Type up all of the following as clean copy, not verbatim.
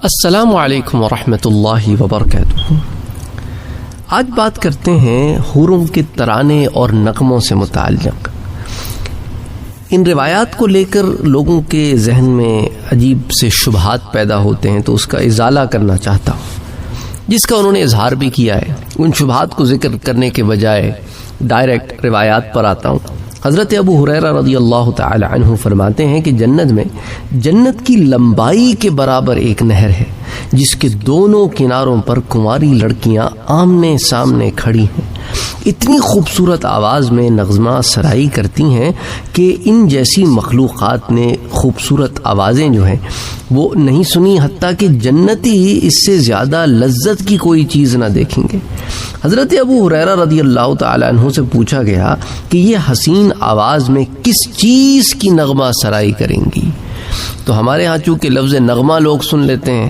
السلام علیکم ورحمۃ اللہ وبرکاتہ۔ آج بات کرتے ہیں حوروں کے ترانے اور نغموں سے متعلق۔ ان روایات کو لے کر لوگوں کے ذہن میں عجیب سے شبہات پیدا ہوتے ہیں، تو اس کا ازالہ کرنا چاہتا ہوں، جس کا انہوں نے اظہار بھی کیا ہے۔ ان شبہات کو ذکر کرنے کے بجائے ڈائریکٹ روایات پر آتا ہوں۔ حضرت ابو ہریرہ رضی اللہ تعالی عنہ فرماتے ہیں کہ جنت میں جنت کی لمبائی کے برابر ایک نہر ہے، جس کے دونوں کناروں پر کنواری لڑکیاں آمنے سامنے کھڑی ہیں، اتنی خوبصورت آواز میں نغمہ سرائی کرتی ہیں کہ ان جیسی مخلوقات نے خوبصورت آوازیں جو ہیں وہ نہیں سنی، حتیٰ کہ جنتی اس سے زیادہ لذت کی کوئی چیز نہ دیکھیں گے۔ حضرت ابو ہریرہ رضی اللہ تعالی عنہ سے پوچھا گیا کہ یہ حسین آواز میں کس چیز کی نغمہ سرائی کریں گی؟ تو ہمارے ہاں چونکہ لفظ نغمہ لوگ سن لیتے ہیں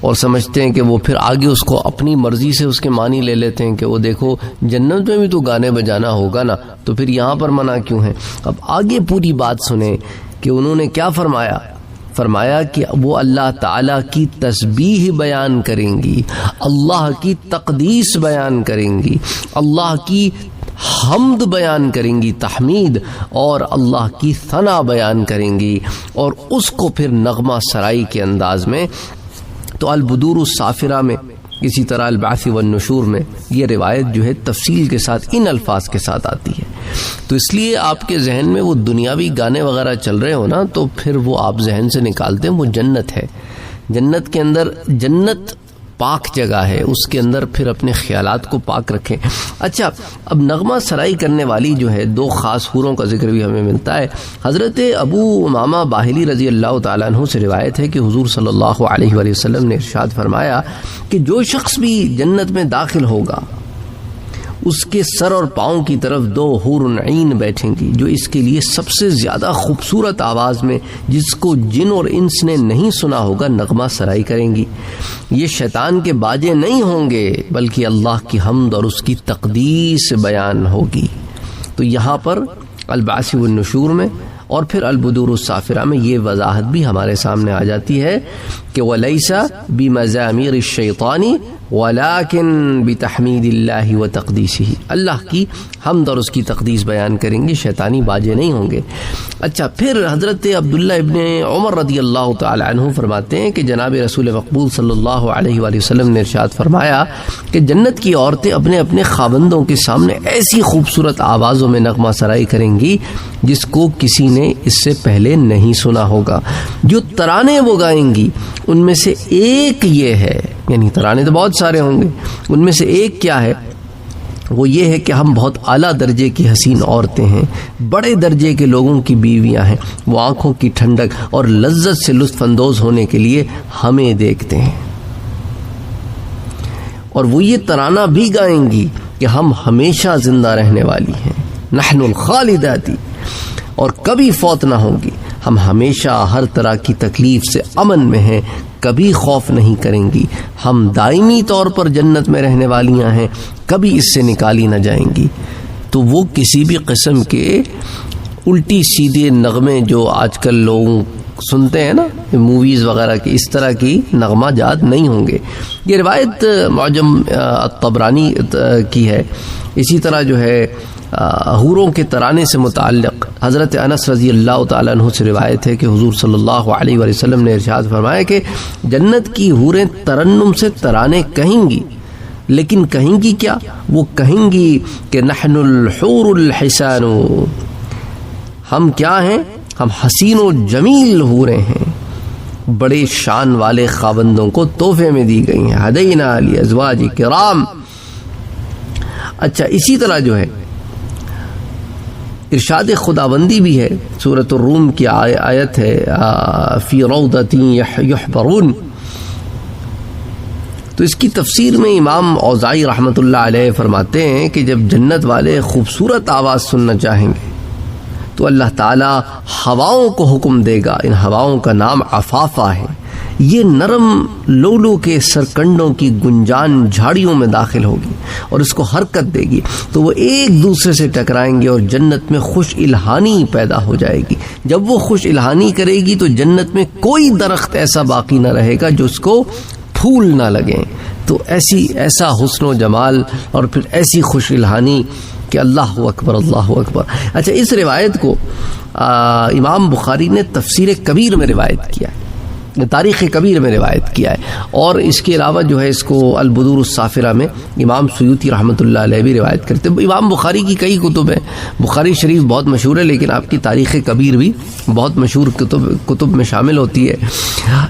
اور سمجھتے ہیں کہ وہ پھر آگے اس کو اپنی مرضی سے اس کے معنی لے لیتے ہیں کہ وہ دیکھو جنت میں بھی تو گانے بجانا ہوگا نا، تو پھر یہاں پر منع کیوں ہے؟ اب آگے پوری بات سنیں کہ انہوں نے کیا فرمایا کہ وہ اللہ تعالیٰ کی تسبیح بیان کریں گی، اللہ کی تقدیس بیان کریں گی، اللہ کی حمد بیان کریں گی، تحمید، اور اللہ کی ثنا بیان کریں گی، اور اس کو پھر نغمہ سرائی کے انداز میں۔ تو البدور الصافرہ میں، اسی طرح البعث والنشور میں یہ روایت جو ہے تفصیل کے ساتھ ان الفاظ کے ساتھ آتی ہے۔ تو اس لیے آپ کے ذہن میں وہ دنیاوی گانے وغیرہ چل رہے ہو نا، تو پھر وہ آپ ذہن سے نکالتے ہیں وہ جنت ہے۔ جنت کے اندر، جنت پاک جگہ ہے، اس کے اندر پھر اپنے خیالات کو پاک رکھیں۔ اچھا، اب نغمہ سرائی کرنے والی جو ہے دو خاص حوروں کا ذکر بھی ہمیں ملتا ہے۔ حضرت ابو امامہ باہلی رضی اللہ تعالیٰ عنہ سے روایت ہے کہ حضور صلی اللہ علیہ وآلہ وسلم نے ارشاد فرمایا کہ جو شخص بھی جنت میں داخل ہوگا، اس کے سر اور پاؤں کی طرف دو حور عین بیٹھیں گی، جو اس کے لیے سب سے زیادہ خوبصورت آواز میں، جس کو جن اور انس نے نہیں سنا ہوگا، نغمہ سرائی کریں گی۔ یہ شیطان کے باجے نہیں ہوں گے، بلکہ اللہ کی حمد اور اس کی تقدیس بیان ہوگی۔ تو یہاں پر البعث والنشور میں اور پھر البدور الصافرہ میں یہ وضاحت بھی ہمارے سامنے آ جاتی ہے کہ وَلَيْسَ بِمَزَامِيرِ الشَّيْطَانِ وَلَكِنْ بِتَحْمِيدِ اللَّهِ وَتَقْدِيسِهِ، اللہ کی حمد اور اس کی تقدیس بیان کریں گے، شیطانی باجے نہیں ہوں گے۔ اچھا، پھر حضرت عبداللہ ابن عمر رضی اللہ تعالی عنہ فرماتے ہیں کہ جناب رسول مقبول صلی اللہ علیہ وآلہ وسلم نے ارشاد فرمایا کہ جنت کی عورتیں اپنے اپنے خاوندوں کے سامنے ایسی خوبصورت آوازوں میں نغمہ سرائی کریں گی جس کو کسی نے اس سے پہلے نہیں سنا ہوگا۔ جو ترانے وہ گائیں گی ان میں سے ایک یہ ہے، یعنی ترانے تو بہت سارے ہوں گے، ان میں سے ایک کیا ہے؟ وہ یہ ہے کہ ہم بہت اعلیٰ درجے کی حسین عورتیں ہیں، بڑے درجے کے لوگوں کی بیویاں ہیں، وہ آنکھوں کی ٹھنڈک اور لذت سے لطف اندوز ہونے کے لیے ہمیں دیکھتے ہیں، اور وہ یہ ترانہ بھی گائیں گی کہ ہم ہمیشہ زندہ رہنے والی ہیں، نحن الخالدات، اور کبھی فوت نہ ہوں گی، ہم ہمیشہ ہر طرح کی تکلیف سے امن میں ہیں، کبھی خوف نہیں کریں گی، ہم دائمی طور پر جنت میں رہنے والیاں ہیں، کبھی اس سے نکالی نہ جائیں گی۔ تو وہ کسی بھی قسم کے الٹی سیدھے نغمے جو آج کل لوگ سنتے ہیں نا، موویز وغیرہ کی، اس طرح کی نغمہ جات نہیں ہوں گے۔ یہ روایت معجم الطبرانی کی ہے۔ اسی طرح جو ہے حوروں کے ترانے سے متعلق حضرت انس رضی اللہ تعالیٰ عنہ سے روایت ہے کہ حضور صلی اللہ علیہ وآلہ وسلم نے ارشاد فرمایا کہ جنت کی حوریں ترنم سے ترانے کہیں گی، لیکن کہیں گی کیا؟ وہ کہیں گی کہ نحن الحور الحسان، ہم کیا ہیں؟ ہم حسین و جمیل حوریں ہیں، بڑے شان والے خاوندوں کو تحفے میں دی گئی ہیں، ہدینا لازواج کرام۔ اچھا، اسی طرح جو ہے ارشاد خداوندی بھی ہے، سورۃ الروم کی آیت ہے فی روضۃ یحبرون۔ تو اس کی تفسیر میں امام اوزاعی رحمۃ اللہ علیہ فرماتے ہیں کہ جب جنت والے خوبصورت آواز سننا چاہیں گے تو اللہ تعالیٰ ہواؤں کو حکم دے گا، ان ہواؤں کا نام عفافہ ہے، یہ نرم لولو کے سرکنڈوں کی گنجان جھاڑیوں میں داخل ہوگی اور اس کو حرکت دے گی تو وہ ایک دوسرے سے ٹکرائیں گے اور جنت میں خوش الہانی پیدا ہو جائے گی. جب وہ خوش الہانی کرے گی تو جنت میں کوئی درخت ایسا باقی نہ رہے گا جو اس کو پھول نہ لگیں. تو ایسا حسن و جمال اور پھر ایسی خوش الہانی کہ اللہ اکبر اللہ اکبر. اچھا، اس روایت کو امام بخاری نے تفسیر کبیر میں روایت کیا ہے، تاریخ کبیر میں روایت کیا ہے، اور اس کے علاوہ جو ہے اس کو البدور الصافرہ میں امام سیوطی رحمۃ اللہ علیہ بھی روایت کرتے ہیں. امام بخاری کی کئی کتب ہیں، بخاری شریف بہت مشہور ہے لیکن آپ کی تاریخ کبیر بھی بہت مشہور کتب میں شامل ہوتی ہے.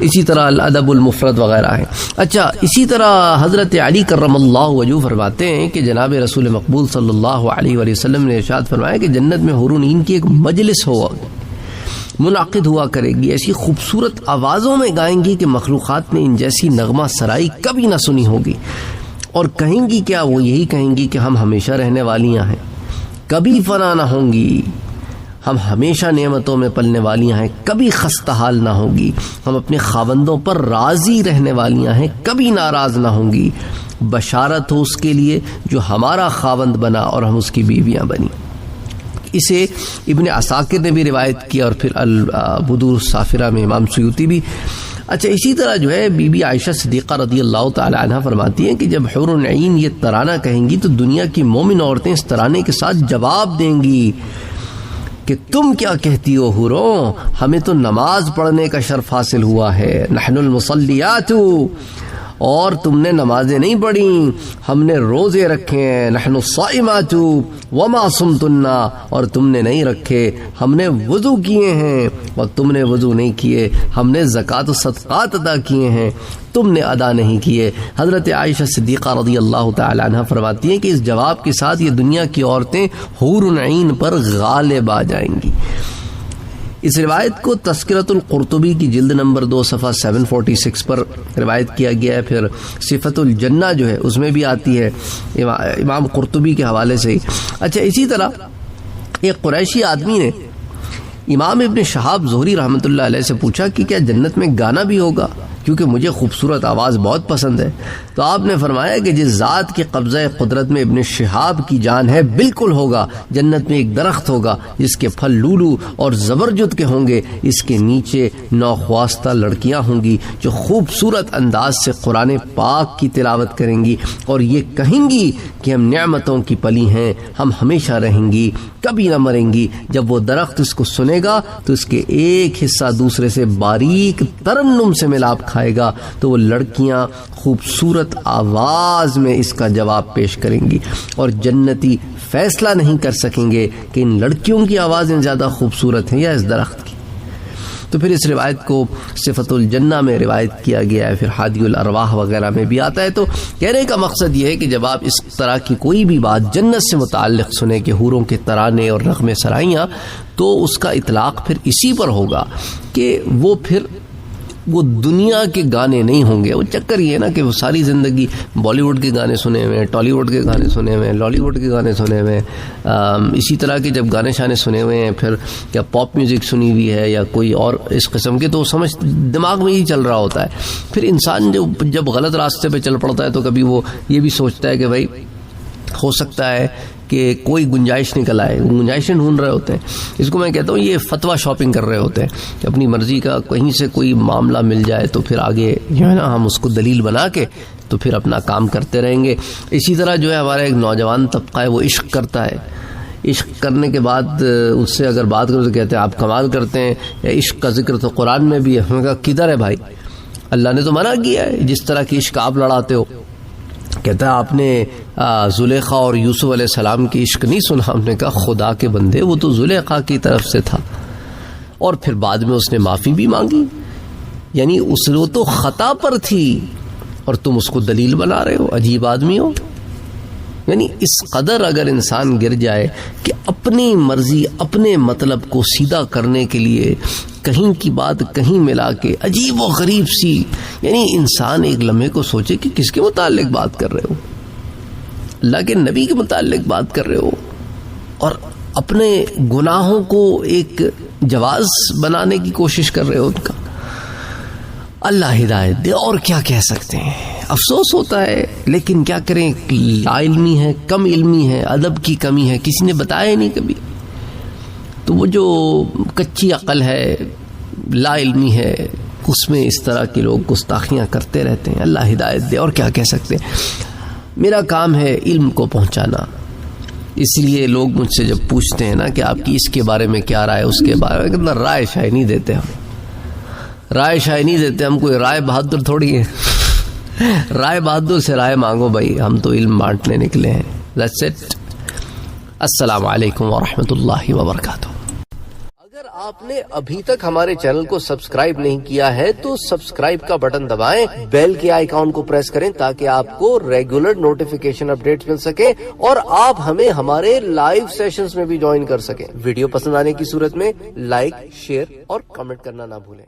اسی طرح الادب المفرد وغیرہ ہیں. اچھا، اسی طرح حضرت علی کرم اللہ وجہہ فرماتے ہیں کہ جناب رسول مقبول صلی اللہ علیہ وآلہ وسلم نے ارشاد فرمایا کہ جنت میں حور عین کی ایک مجلس منعقد ہوا کرے گی، ایسی خوبصورت آوازوں میں گائیں گی کہ مخلوقات نے ان جیسی نغمہ سرائی کبھی نہ سنی ہوگی. اور کہیں گی کیا؟ وہ یہی کہیں گی کہ ہم ہمیشہ رہنے والیاں ہیں، کبھی فنا نہ ہوں گی، ہم ہمیشہ نعمتوں میں پلنے والیاں ہیں، کبھی خستہ حال نہ ہوگی، ہم اپنے خاوندوں پر راضی رہنے والیاں ہیں، کبھی ناراض نہ ہوں گی. بشارت ہو اس کے لیے جو ہمارا خاوند بنا اور ہم اس کی بیویاں بنی. اسے ابن عساکر نے بھی روایت کیا اور پھر البدور الصافرہ میں امام سیوطی بھی. اچھا، اسی طرح جو ہے بی بی عائشہ صدیقہ رضی اللہ تعالی عنہ فرماتی ہیں کہ جب حور عین یہ ترانہ کہیں گی تو دنیا کی مومن عورتیں اس ترانے کے ساتھ جواب دیں گی کہ تم کیا کہتی ہو حوروں، ہمیں تو نماز پڑھنے کا شرف حاصل ہوا ہے، نحن المصلیات، اور تم نے نمازیں نہیں پڑھیں، ہم نے روزے رکھے ہیں، نحن الصائمات وما صمتن، اور تم نے نہیں رکھے، ہم نے وضو کیے ہیں اور تم نے وضو نہیں کیے، ہم نے زکوٰۃ و صدقات ادا کیے ہیں، تم نے ادا نہیں کیے. حضرت عائشہ صدیقہ رضی اللہ تعالی عنہ فرماتی ہیں کہ اس جواب کے ساتھ یہ دنیا کی عورتیں حور عین پر غالب آ جائیں گی. اس روایت کو تذکرۃ القرطبی کی جلد نمبر 2 صفحہ 746 پر روایت کیا گیا ہے. پھر صفت الجنہ جو ہے اس میں بھی آتی ہے امام قرطبی کے حوالے سے. اچھا، اسی طرح ایک قریشی آدمی نے امام ابن شہاب زہری رحمۃ اللہ علیہ سے پوچھا کہ کیا جنت میں گانا بھی ہوگا، کیونکہ مجھے خوبصورت آواز بہت پسند ہے. تو آپ نے فرمایا کہ جس ذات کی قبضہ قدرت میں ابن شہاب کی جان ہے بالکل ہوگا. جنت میں ایک درخت ہوگا جس کے پھل لولو اور زبرجد کے ہوں گے، اس کے نیچے نوخواستہ لڑکیاں ہوں گی جو خوبصورت انداز سے قرآن پاک کی تلاوت کریں گی اور یہ کہیں گی کہ ہم نعمتوں کی پلی ہیں، ہم ہمیشہ رہیں گی، کبھی نہ مریں گی. جب وہ درخت اس کو سنے گا تو اس کے ایک حصہ دوسرے سے باریک ترنم سے ملاپ کھائے گا تو وہ لڑکیاں خوبصورت آواز میں اس کا جواب پیش کریں گی اور جنتی فیصلہ نہیں کر سکیں گے کہ ان لڑکیوں کی آوازیں زیادہ خوبصورت ہیں یا اس درخت کی. تو پھر اس روایت کو صفت الجنہ میں روایت کیا گیا ہے، پھر ہادی الارواح وغیرہ میں بھی آتا ہے. تو کہنے کا مقصد یہ ہے کہ جب آپ اس طرح کی کوئی بھی بات جنت سے متعلق سنیں کہ حوروں کے ترانے اور نغمے سرائیاں، تو اس کا اطلاق پھر اسی پر ہوگا کہ وہ دنیا کے گانے نہیں ہوں گے. وہ چکر یہ ہے نا کہ وہ ساری زندگی بالی ووڈ کے گانے سنے ہوئے ہیں، ٹالی ووڈ کے گانے سنے ہوئے ہیں، لالی ووڈ کے گانے سنے ہوئے ہیں، اسی طرح کے جب گانے شانے سنے ہوئے ہیں، پھر یا پاپ میوزک سنی ہوئی ہے یا کوئی اور اس قسم کے، تو سمجھ دماغ میں ہی چل رہا ہوتا ہے. پھر انسان جب غلط راستے پہ چل پڑتا ہے تو کبھی وہ یہ بھی سوچتا ہے کہ بھائی ہو سکتا ہے کہ کوئی گنجائش نکل آئے، گنجائشیں ڈھونڈ رہے ہوتے ہیں. اس کو میں کہتا ہوں یہ فتویٰ شاپنگ کر رہے ہوتے ہیں کہ اپنی مرضی کا کہیں سے کوئی معاملہ مل جائے تو پھر آگے جو ہے نا ہم اس کو دلیل بنا کے تو پھر اپنا کام کرتے رہیں گے. اسی طرح جو ہے ہمارا ایک نوجوان طبقہ ہے وہ عشق کرتا ہے، عشق کرنے کے بعد اس سے اگر بات کرو تو کہتے ہیں آپ کمال کرتے ہیں، عشق کا ذکر تو قرآن میں بھی ہے. ہم نے کہا کدھر ہے بھائی؟ اللہ نے تو منع کیا ہے جس طرح کی عشق آپ لڑاتے ہو. کہتا ہے آپ نے زلیخا اور یوسف علیہ السلام کی عشق نہیں سنا؟ ہم نے کہا خدا کے بندے وہ تو زلیخا کی طرف سے تھا اور پھر بعد میں اس نے معافی بھی مانگی، یعنی وہ تو خطا پر تھی اور تم اس کو دلیل بنا رہے ہو. عجیب آدمی ہو. یعنی اس قدر اگر انسان گر جائے کہ اپنی مرضی اپنے مطلب کو سیدھا کرنے کے لیے کہیں کی بات کہیں ملا کے عجیب و غریب سی، یعنی انسان ایک لمحے کو سوچے کہ کس کے متعلق بات کر رہے ہو، اللہ کے نبی کے متعلق بات کر رہے ہو اور اپنے گناہوں کو ایک جواز بنانے کی کوشش کر رہے ہو ان کا. اللہ ہدایت دے، اور کیا کہہ سکتے ہیں. افسوس ہوتا ہے لیکن کیا کریں، لا علمی ہے، کم علمی ہے، ادب کی کمی ہے، کسی نے بتایا نہیں کبھی. تو وہ جو کچی عقل ہے، لا علمی ہے، اس میں اس طرح کے لوگ گستاخیاں کرتے رہتے ہیں. اللہ ہدایت دے، اور کیا کہہ سکتے ہیں. میرا کام ہے علم کو پہنچانا، اس لیے لوگ مجھ سے جب پوچھتے ہیں نا کہ آپ کی اس کے بارے میں کیا رائے، اس کے بارے میں، کتنا رائے شائے نہیں دیتے ہم، رائے شائے نہیں دیتے ہم. کوئی رائے بہادر تھوڑی ہے. رائے بہادر سے رائے مانگو بھائی، ہم تو علم بانٹنے نکلے ہیں. That's it. السلام علیکم ورحمۃ اللہ وبرکاتہ. اگر آپ نے ابھی تک ہمارے چینل کو سبسکرائب نہیں کیا ہے تو سبسکرائب کا بٹن دبائیں، بیل کے آئیکن کو پریس کریں تاکہ آپ کو ریگولر نوٹیفیکیشن اپڈیٹس مل سکے اور آپ ہمیں ہمارے لائیو سیشنز میں بھی جوائن کر سکیں. ویڈیو پسند آنے کی صورت میں لائک، شیئر اور کمنٹ کرنا نہ بھولیں.